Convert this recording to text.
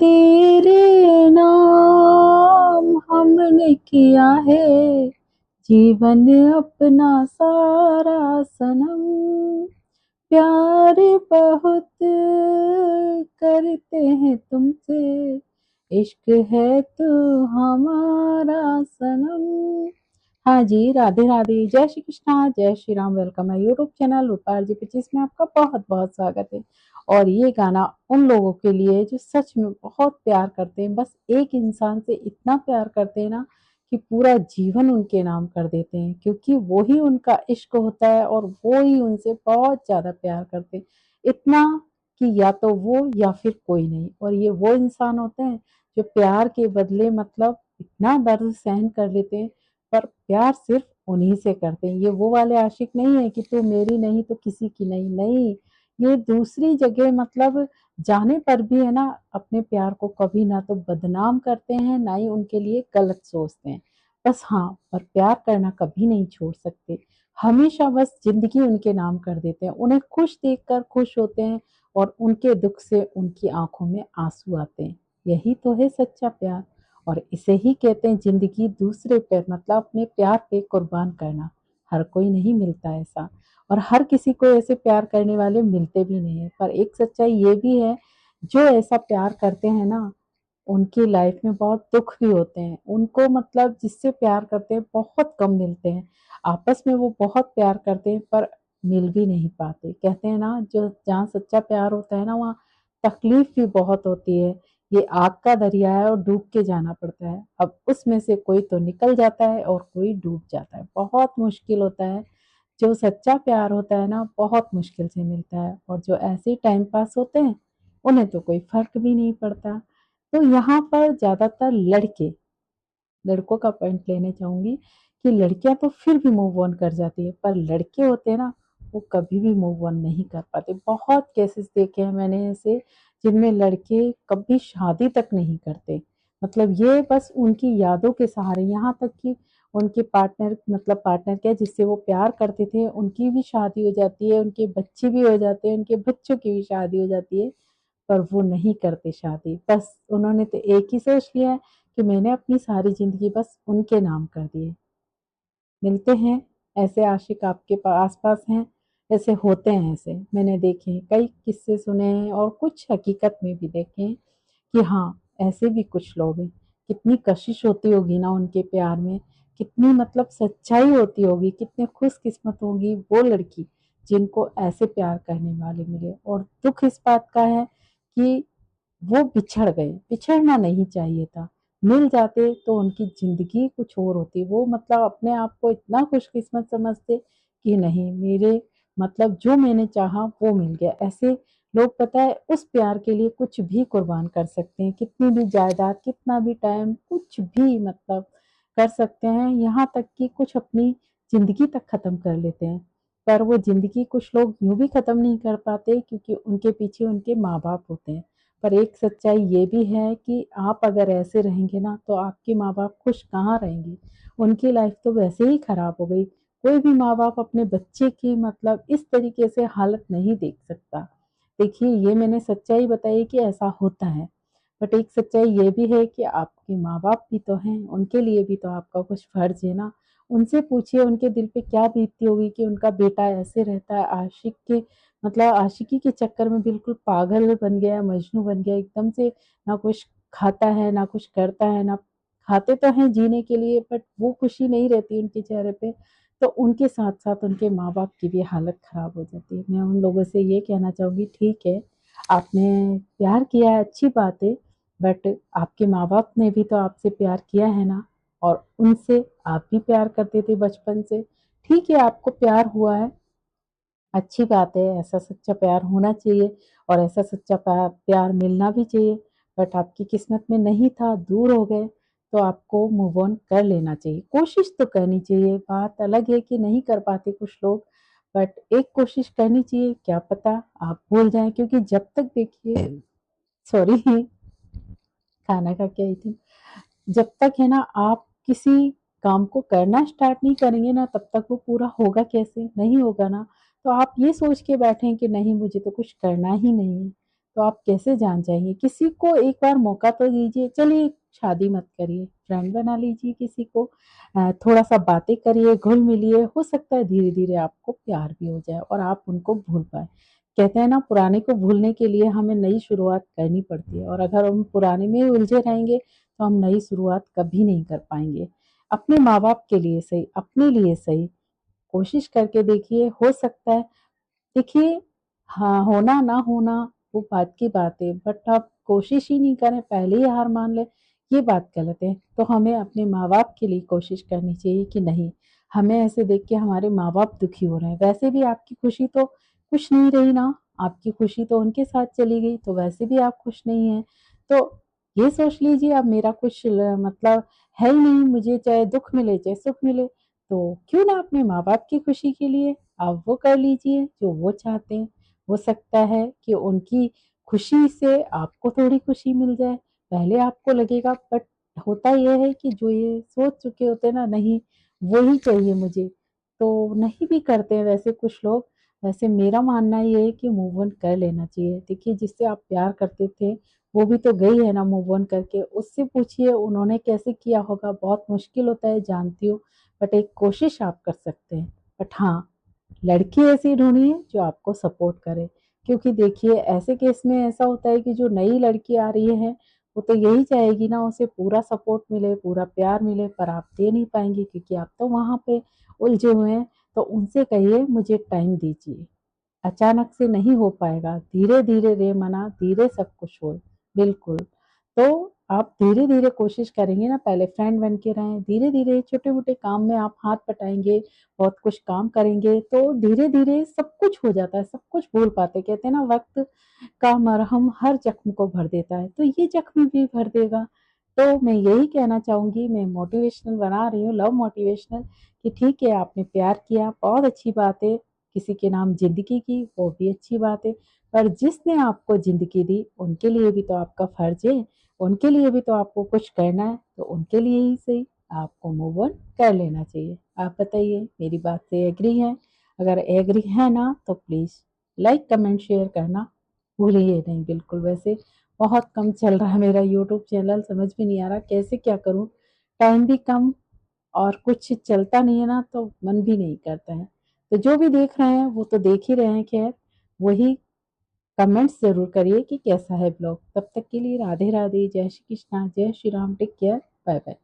तेरे नाम हमने किया है जीवन अपना सारा सनम, प्यार बहुत करते हैं तुमसे, इश्क है तो हमारा सनम। हाँ जी, राधे राधे, जय श्री कृष्णा, जय श्री राम। वेलकम है यूट्यूब चैनल रूपा जी 25 में आपका बहुत बहुत स्वागत है। और ये गाना उन लोगों के लिए जो सच में बहुत प्यार करते हैं, बस एक इंसान से इतना प्यार करते हैं ना कि पूरा जीवन उनके नाम कर देते हैं, क्योंकि वो ही उनका इश्क होता है और वो ही उनसे बहुत ज्यादा प्यार करते हैं। इतना कि या तो वो या फिर कोई नहीं। और ये वो इंसान होते हैं जो प्यार के बदले मतलब इतना दर्द सहन कर लेते हैं, पर प्यार सिर्फ उन्हीं से करते हैं। ये वो वाले आशिक नहीं है कि तू मेरी नहीं तो किसी की नहीं, नहीं। ये दूसरी जगह मतलब जाने पर भी है ना, अपने प्यार को कभी ना तो बदनाम करते हैं, ना ही उनके लिए गलत सोचते हैं। बस हाँ, पर प्यार करना कभी नहीं छोड़ सकते। हमेशा बस जिंदगी उनके नाम कर देते हैं। उन्हें खुश देखकर खुश होते हैं और उनके दुख से उनकी आंखों में आंसू आते हैं। यही तो है सच्चा प्यार। और इसे ही कहते हैं जिंदगी दूसरे पर मतलब अपने प्यार पे कुर्बान करना। हर कोई नहीं मिलता ऐसा, और हर किसी को ऐसे प्यार करने वाले मिलते भी नहीं है। पर एक सच्चाई ये भी है, जो ऐसा प्यार करते हैं ना, उनकी लाइफ में बहुत दुख भी होते हैं। उनको मतलब जिससे प्यार करते हैं बहुत कम मिलते हैं। आपस में वो बहुत प्यार करते हैं पर मिल भी नहीं पाते। कहते हैं ना, जो जहाँ सच्चा प्यार होता है ना, वहाँ तकलीफ भी बहुत होती है। ये आग का दरिया है और डूब के जाना पड़ता है। अब उसमें से कोई तो निकल जाता है और कोई डूब जाता है। बहुत मुश्किल होता है। जो सच्चा प्यार होता है ना, बहुत मुश्किल से मिलता है। और जो ऐसे टाइम पास होते हैं, उन्हें तो कोई फर्क भी नहीं पड़ता। तो यहाँ पर ज्यादातर लड़कों का पॉइंट लेने चाहूंगी कि लड़कियां तो फिर भी मूव ऑन कर जाती है, पर लड़के होते हैं ना, वो कभी भी मूव ऑन नहीं कर पाते। बहुत केसेस देखे हैं मैंने ऐसे, जिनमें लड़के कभी शादी तक नहीं करते। मतलब ये बस उनकी यादों के सहारे, यहाँ तक कि उनके पार्टनर मतलब पार्टनर क्या, जिससे वो प्यार करते थे, उनकी भी शादी हो जाती है, उनके बच्चे भी हो जाते हैं, उनके बच्चों की भी शादी हो जाती है, पर वो नहीं करते शादी। बस उन्होंने तो एक ही सोच लिया है कि मैंने अपनी सारी जिंदगी बस उनके नाम कर दिए। मिलते हैं ऐसे आशिक आपके आस पास हैं, ऐसे होते हैं। ऐसे मैंने देखे हैं, कई किस्से सुने हैं और कुछ हकीकत में भी देखे हैं कि हाँ, ऐसे भी कुछ लोग हैं। कितनी कशिश होती होगी ना उनके प्यार में, कितनी मतलब सच्चाई होती होगी, कितने खुशकिस्मत होगी वो लड़की जिनको ऐसे प्यार करने वाले मिले। और दुख इस बात का है कि वो बिछड़ गए। बिछड़ना नहीं चाहिए था। मिल जाते तो उनकी जिंदगी कुछ और होती। वो मतलब अपने आप को इतना खुशकिस्मत समझते कि नहीं, मेरे मतलब जो मैंने चाहा वो मिल गया। ऐसे लोग पता है उस प्यार के लिए कुछ भी कुर्बान कर सकते हैं, कितनी भी जायदाद, कितना भी टाइम, कुछ भी मतलब कर सकते हैं। यहाँ तक कि कुछ अपनी जिंदगी तक खत्म कर लेते हैं। पर वो जिंदगी कुछ लोग यूं भी खत्म नहीं कर पाते, क्योंकि उनके पीछे उनके माँ बाप होते हैं। पर एक सच्चाई ये भी है कि आप अगर ऐसे रहेंगे ना, तो आपके माँ बाप खुश कहाँ रहेंगे। उनकी लाइफ तो वैसे ही खराब हो गई। कोई भी माँ बाप अपने बच्चे की मतलब इस तरीके से हालत नहीं देख सकता। देखिए, ये मैंने सच्चाई बताई कि ऐसा होता है। बट एक सच्चाई ये भी है कि आपके माँ बाप भी तो हैं, उनके लिए भी तो आपका कुछ फर्ज है ना। उनसे पूछिए उनके दिल पे क्या बीतती होगी कि उनका बेटा ऐसे रहता है, आशिक के मतलब आशिकी के चक्कर में बिल्कुल पागल बन गया, मजनू बन गया एकदम से। ना कुछ खाता है, ना कुछ करता है, ना खाते तो हैं जीने के लिए, बट वो खुशी नहीं रहती उनके चेहरे पे। तो उनके साथ साथ उनके माँ बाप की भी हालत खराब हो जाती है। मैं उन लोगों से ये कहना चाहूंगी, ठीक है, आपने प्यार किया है, अच्छी बात है, बट आपके माँ बाप ने भी तो आपसे प्यार किया है ना, और उनसे आप भी प्यार करते थे बचपन से। ठीक है, आपको प्यार हुआ है, अच्छी बात है, ऐसा सच्चा प्यार होना चाहिए और ऐसा सच्चा प्यार मिलना भी चाहिए। बट आपकी किस्मत में नहीं था, दूर हो गए, तो आपको मूव ऑन कर लेना चाहिए। कोशिश तो करनी चाहिए। बात अलग है कि नहीं कर पाते कुछ लोग, बट एक कोशिश करनी चाहिए। क्या पता आप भूल जाएं, क्योंकि जब तक देखिए सॉरी खाना खा के आई थी, जब तक है ना आप किसी काम को करना स्टार्ट नहीं करेंगे ना, तब तक वो पूरा होगा कैसे, नहीं होगा ना। तो आप ये सोच के बैठे कि नहीं मुझे तो कुछ करना ही नहीं है, तो आप कैसे जान जाएंगे? किसी को एक बार मौका तो दीजिए। चलिए शादी मत करिए, फ्रेंड बना लीजिए किसी को, थोड़ा सा बातें करिए, घुल मिलिए, हो सकता है धीरे धीरे आपको प्यार भी हो जाए और आप उनको भूल पाए। कहते हैं ना, पुराने को भूलने के लिए हमें नई शुरुआत करनी पड़ती है, और अगर हम पुराने में उलझे रहेंगे तो हम नई शुरुआत कभी नहीं कर पाएंगे। अपने माँ बाप के लिए सही, अपने लिए सही, कोशिश करके देखिए, हो सकता है। देखिए, हाँ, होना ना होना वो बात की बात है, बट आप कोशिश ही नहीं करें, पहले ही हार मान लें, ये बात गलत है। तो हमें अपने माँ-बाप के लिए कोशिश करनी चाहिए कि नहीं, हमें ऐसे देख के हमारे माँ-बाप दुखी हो रहे हैं, वैसे भी आपकी खुशी तो खुश नहीं रही ना, आपकी खुशी तो उनके साथ चली गई, तो वैसे भी आप खुश नहीं हैं। तो ये सोच लीजिए, अब मेरा कुछ मतलब है ही नहीं, मुझे चाहे दुःख मिले, चाहे सुख मिले, तो क्यों ना अपने माँ-बाप की खुशी के लिए आप वो कर लीजिए जो वो चाहते हैं। हो सकता है कि उनकी खुशी से आपको थोड़ी खुशी मिल जाए। पहले आपको लगेगा, बट होता ये है कि जो ये सोच चुके होते हैं ना, नहीं वही चाहिए मुझे, तो नहीं भी करते हैं वैसे कुछ लोग। वैसे मेरा मानना ये है कि मूव ऑन कर लेना चाहिए। देखिए, जिससे आप प्यार करते थे, वो भी तो गई है ना मूव ऑन करके, उससे पूछिए उन्होंने कैसे किया होगा। बहुत मुश्किल होता है, जानती हूँ, बट एक कोशिश आप कर सकते हैं। बट हाँ, लड़की ऐसी ढूँढिए जो आपको सपोर्ट करे, क्योंकि देखिए ऐसे केस में ऐसा होता है कि जो नई लड़की आ रही है, वो तो यही चाहेगी ना उसे पूरा सपोर्ट मिले, पूरा प्यार मिले, पर आप दे नहीं पाएँगे क्योंकि आप तो वहाँ पे उलझे हुए हैं। तो उनसे कहिए मुझे टाइम दीजिए, अचानक से नहीं हो पाएगा, धीरे-धीरे रे मना, धीरे सब कुछ होए। बिल्कुल, तो आप धीरे-धीरे कोशिश करेंगे ना, पहले फ्रेंड बन के रहें, धीरे-धीरे छोटे-मोटे काम में आप हाथ बटाएँगे, बहुत कुछ काम करेंगे, तो धीरे-धीरे सब कुछ हो जाता है, सब कुछ भूल पाते हैं। कहते हैं ना, वक़्त का मरहम हर ज़ख्म को भर देता है, तो ये ज़ख्म भी भर देगा। तो मैं यही कहना चाहूँगी, मैं मोटिवेशनल बना रही हूँ, लव मोटिवेशनल, कि ठीक है आपने प्यार किया, बहुत अच्छी बात है, किसी के नाम ज़िंदगी की, वो भी अच्छी बात है, पर जिसने आपको ज़िंदगी दी, उनके लिए भी तो आपका फ़र्ज़ है, उनके लिए भी तो आपको कुछ करना है, तो उनके लिए ही सही आपको मूव ऑन कर लेना चाहिए। आप बताइए, मेरी बात से एग्री हैं? अगर एग्री है ना, तो प्लीज़ लाइक, कमेंट, शेयर करना भूलिए नहीं बिल्कुल। वैसे बहुत कम चल रहा है मेरा यूट्यूब चैनल, समझ में नहीं आ रहा कैसे क्या करूँ? टाइम भी कम और कुछ चलता नहीं है ना, तो मन भी नहीं करता है। तो जो भी देख रहे हैं वो तो देख ही रहे हैं, खैर वही कमेंट्स ज़रूर करिए कि कैसा है ब्लॉग। तब तक के लिए राधे राधे, जय श्री कृष्णा, जय Shri Ram, take care, bye bye.